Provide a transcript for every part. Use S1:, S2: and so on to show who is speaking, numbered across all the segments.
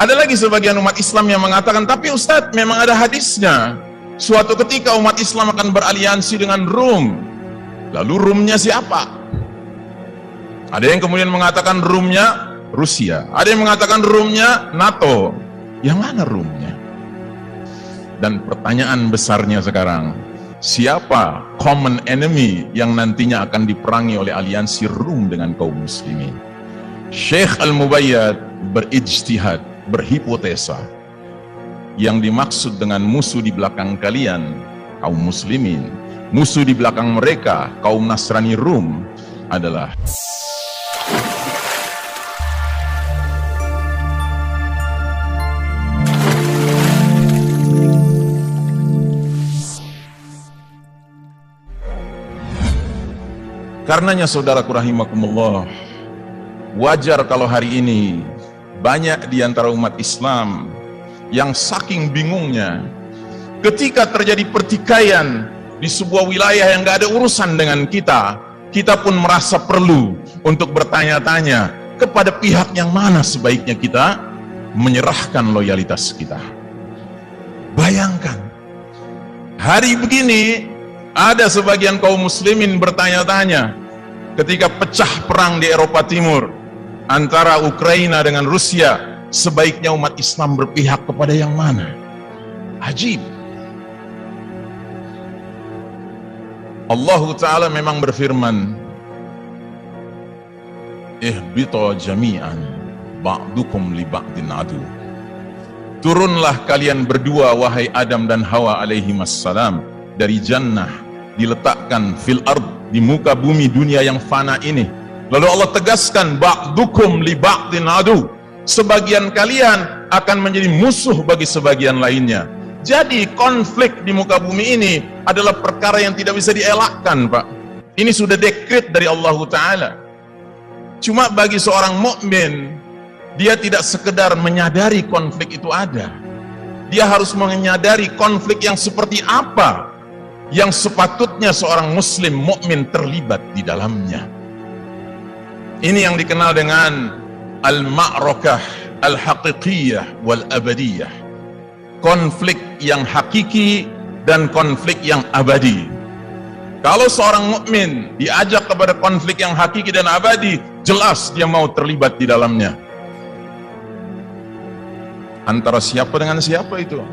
S1: Ada lagi sebagian umat Islam yang mengatakan, tapi Ustadz, memang ada hadisnya. Suatu ketika umat Islam akan beraliansi dengan Rum. Lalu Rumnya siapa? Ada yang kemudian mengatakan Rumnya Rusia. Ada yang mengatakan Rumnya NATO. Yang mana Rumnya? Dan pertanyaan besarnya sekarang, siapa common enemy yang nantinya akan diperangi oleh aliansi Rum dengan kaum muslimin? Syekh Al-Mubayyad berijtihad, berhipotesa, yang dimaksud dengan musuh di belakang kalian kaum muslimin, musuh di belakang mereka kaum Nasrani Rum adalah karenanya saudaraku rahimakumullah, wajar kalau hari ini banyak di antara umat Islam yang saking bingungnya ketika terjadi pertikaian di sebuah wilayah yang gak ada urusan dengan kita, kita pun merasa perlu untuk bertanya-tanya kepada pihak yang mana sebaiknya kita menyerahkan loyalitas kita. Bayangkan, hari begini ada sebagian kaum muslimin bertanya-tanya ketika pecah perang di Eropa Timur antara Ukraina dengan Rusia, sebaiknya umat Islam berpihak kepada yang mana? Ajib. Allah Ta'ala memang berfirman, ihbita jami'an ba'dukum li ba'din adu. Turunlah kalian berdua wahai Adam dan Hawa alaihimassalam dari jannah, diletakkan fil ard, di muka bumi dunia yang fana ini. Lalu Allah tegaskan, ba'dukum li ba'din adu, sebagian kalian akan menjadi musuh bagi sebagian lainnya. Jadi konflik di muka bumi ini adalah perkara yang tidak bisa dielakkan, Pak. Ini sudah dekret dari Allah Ta'ala. Cuma bagi seorang mukmin, dia tidak sekedar menyadari konflik itu ada. Dia harus menyadari konflik yang seperti apa yang sepatutnya seorang muslim mukmin terlibat di dalamnya. Ini yang dikenal dengan al-ma'rakah al-haqiqiyah wal-abadiyah. Konflik yang hakiki dan konflik yang abadi. Kalau seorang mukmin diajak kepada konflik yang hakiki dan abadi, jelas dia mau terlibat di dalamnya. Antara siapa dengan siapa itu?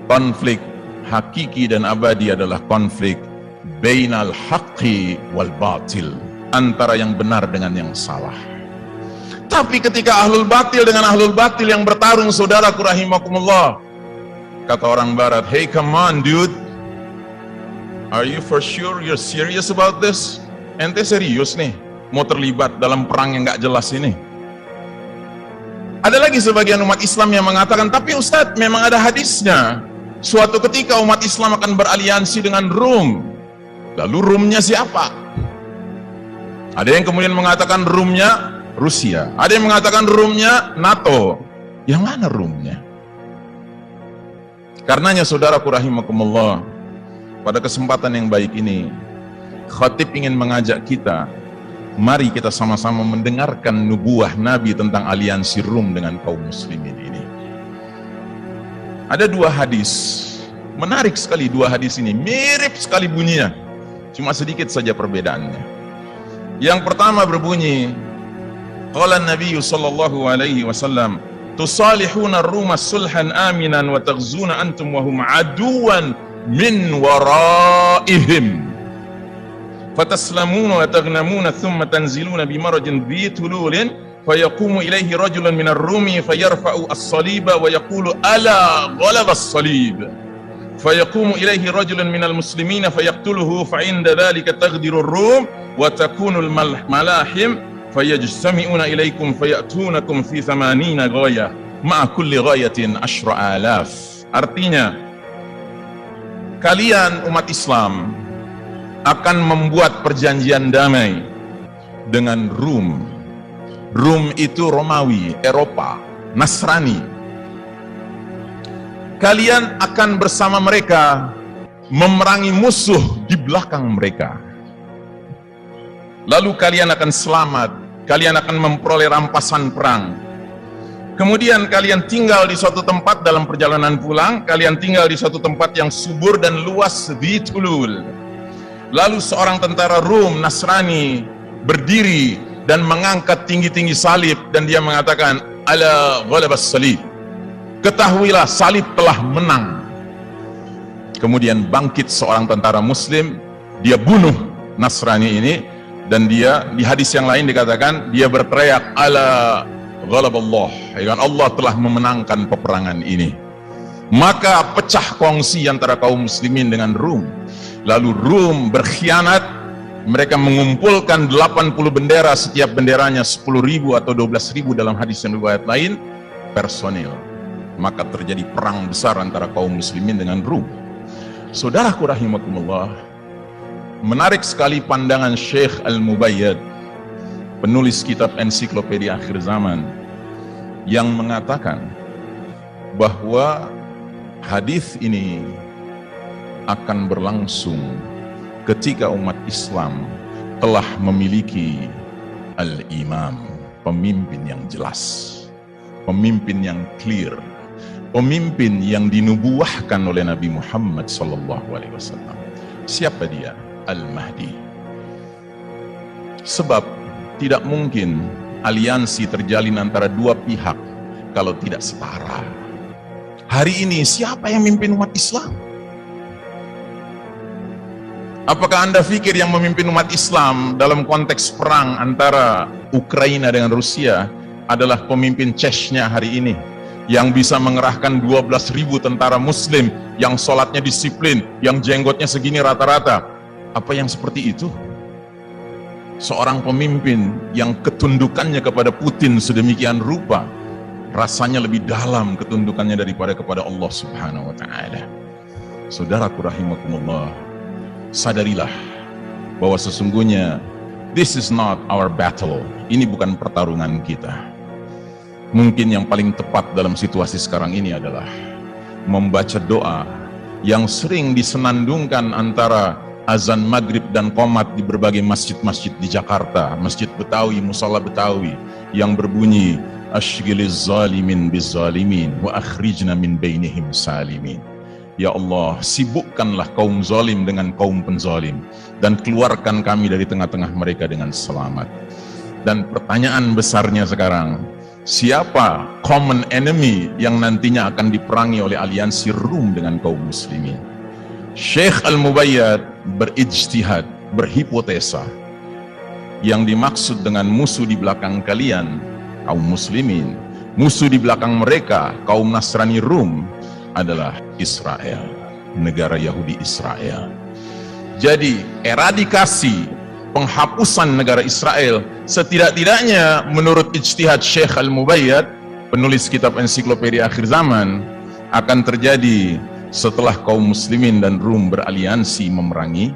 S1: Konflik hakiki dan abadi adalah konflik bainal haqqi wal batil, antara yang benar dengan yang salah. Tapi ketika ahlul batil dengan ahlul batil yang bertarung, saudaraku rahimakumullah, kata orang barat, hey come on dude, are you for sure you're serious about this? Ente serius nih mau terlibat dalam perang yang gak jelas ini? Ada lagi sebagian umat Islam yang mengatakan, tapi Ustadz, memang ada hadisnya. Suatu ketika umat Islam akan beraliansi dengan Rum. Lalu Rumnya siapa? Ada yang kemudian mengatakan Rumnya Rusia. Ada yang mengatakan Rumnya NATO. Yang mana Rumnya? Karenanya saudaraku rahimakumullah, pada kesempatan yang baik ini, khatib ingin mengajak kita, mari kita sama-sama mendengarkan nubuah Nabi tentang aliansi Rum dengan kaum muslimin ini. Ada dua hadis, menarik sekali dua hadis ini, mirip sekali bunyinya, cuma sedikit saja perbedaannya. Yang pertama berbunyi, qala Nabi sallallahu alaihi wasallam, tusalihuna ar-Ruma sulhan aminan wa taghzuna antum wa hum aduwan min waraihim fataslamuna wa taghnamuna thumma tanziluna bimarajin dhi tululin fayaqumu ilayhi rajulun min ar-Rumi fayarfa'u as-saliba wa yaqulu ala ghalaba as-salib fayaqumu ilayhi rajulun min al-muslimina fayaqtuluhu fa 'inda dhalika taghdiru ar-Rum wa takunu al-malahim fayajtami'una ilaykum fayatunakum fi 80 ghayah ma'a kulli ghayatin 10,000. Artinya, kalian umat Islam akan membuat perjanjian damai dengan Rum. Rum itu Romawi, Eropa, Nasrani. Kalian akan bersama mereka memerangi musuh di belakang mereka. Lalu kalian akan selamat, kalian akan memperoleh rampasan perang. Kemudian kalian tinggal di suatu tempat dalam perjalanan pulang, kalian tinggal di suatu tempat yang subur dan luas, Dhitulul. Lalu seorang tentara Rum Nasrani berdiri dan mengangkat tinggi-tinggi salib, dan dia mengatakan, ala ghalabas salib, ketahuilah salib telah menang. Kemudian bangkit seorang tentara muslim, dia bunuh Nasrani ini, dan dia di hadis yang lain dikatakan dia berteriak, ala ghalaballah, Allah telah memenangkan peperangan ini. Maka pecah kongsi antara kaum muslimin dengan Rum. Lalu Rum berkhianat, mereka mengumpulkan 80 bendera, setiap benderanya 10.000 atau 12.000 dalam hadis yang riwayat lain personil. Maka terjadi perang besar antara kaum muslimin dengan Rum. Saudaraku rahimakumullah, menarik sekali pandangan Syekh Al-Mubayyad, penulis kitab Ensiklopedia Akhir Zaman, yang mengatakan bahwa hadis ini akan berlangsung ketika umat Islam telah memiliki al-imam, pemimpin yang jelas, pemimpin yang clear, pemimpin yang dinubuahkan oleh Nabi Muhammad SAW. Siapa dia? Al-Mahdi. Sebab tidak mungkin aliansi terjalin antara dua pihak kalau tidak setara. Hari ini siapa yang memimpin umat Islam? Apakah Anda pikir yang memimpin umat Islam dalam konteks perang antara Ukraina dengan Rusia adalah pemimpin Chechnya hari ini, yang bisa mengerahkan 12.000 tentara muslim, yang sholatnya disiplin, yang jenggotnya segini rata-rata? Apa yang seperti itu? Seorang pemimpin yang ketundukannya kepada Putin sedemikian rupa, rasanya lebih dalam ketundukannya daripada kepada Allah Subhanahu wa Ta'ala. Saudaraku rahimakumullah, sadarilah bahwa sesungguhnya this is not our battle. Ini bukan pertarungan kita. Mungkin yang paling tepat dalam situasi sekarang ini adalah membaca doa yang sering disenandungkan antara azan maghrib dan qomat di berbagai masjid-masjid di Jakarta, masjid Betawi, musola Betawi, yang berbunyi asyghiliz zalimin bizzalimin wa akhrijna min bainihim salimin. Ya Allah, sibukkanlah kaum zalim dengan kaum penzalim, dan keluarkan kami dari tengah-tengah mereka dengan selamat. Dan pertanyaan besarnya sekarang, siapa common enemy yang nantinya akan diperangi oleh aliansi Rum dengan kaum muslimin? Syekh Al-Mubayyad berijtihad, berhipotesa, yang dimaksud dengan musuh di belakang kalian kaum muslimin, musuh di belakang mereka kaum Nasrani Rum adalah Israel, negara Yahudi Israel. Jadi eradikasi, penghapusan negara Israel setidak-tidaknya menurut ijtihad Syekh Al-Mubayyad, penulis kitab Ensiklopedia Akhir Zaman, akan terjadi setelah kaum muslimin dan Rum beraliansi memerangi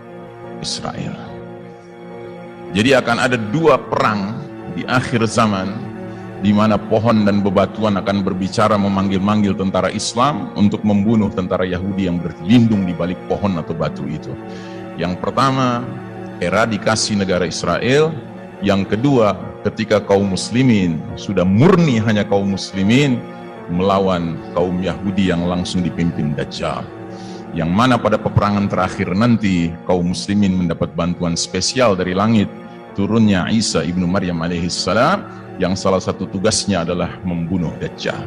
S1: Israel. Jadi akan ada dua perang di akhir zaman, di mana pohon dan bebatuan akan berbicara memanggil-manggil tentara Islam untuk membunuh tentara Yahudi yang berlindung di balik pohon atau batu itu. Yang pertama, eradikasi negara Israel. Yang kedua, ketika kaum muslimin sudah murni hanya kaum muslimin melawan kaum Yahudi yang langsung dipimpin Dajjal, yang mana pada peperangan terakhir nanti kaum muslimin mendapat bantuan spesial dari langit, turunnya Isa ibnu Maryam alaihissalam, yang salah satu tugasnya adalah membunuh Dajjal.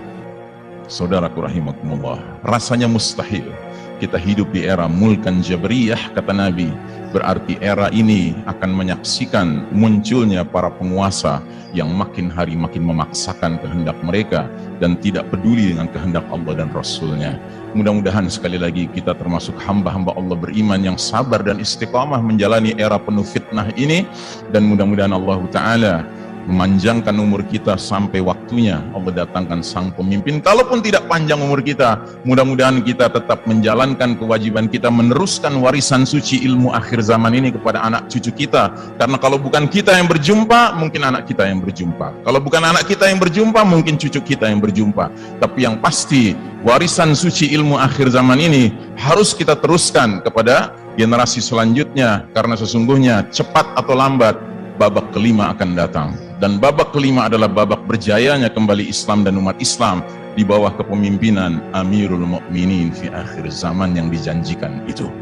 S1: Saudaraku rahimakumullah, rasanya mustahil kita hidup di era mulkan jabriyah, kata Nabi. Berarti era ini akan menyaksikan munculnya para penguasa yang makin hari makin memaksakan kehendak mereka dan tidak peduli dengan kehendak Allah dan Rasulnya. Mudah-mudahan sekali lagi kita termasuk hamba-hamba Allah beriman yang sabar dan istiqamah menjalani era penuh fitnah ini, dan mudah-mudahan Allah Ta'ala memanjangkan umur kita sampai waktunya Allah datangkan sang pemimpin. Kalaupun tidak panjang umur kita, mudah-mudahan kita tetap menjalankan kewajiban kita meneruskan warisan suci ilmu akhir zaman ini kepada anak cucu kita. Karena kalau bukan kita yang berjumpa, mungkin anak kita yang berjumpa. Kalau bukan anak kita yang berjumpa, mungkin cucu kita yang berjumpa. Tapi yang pasti, warisan suci ilmu akhir zaman ini harus kita teruskan kepada generasi selanjutnya, karena sesungguhnya cepat atau lambat babak kelima akan datang. Dan babak kelima adalah babak berjayanya kembali Islam dan umat Islam di bawah kepemimpinan Amirul Mukminin fi akhir zaman yang dijanjikan itu.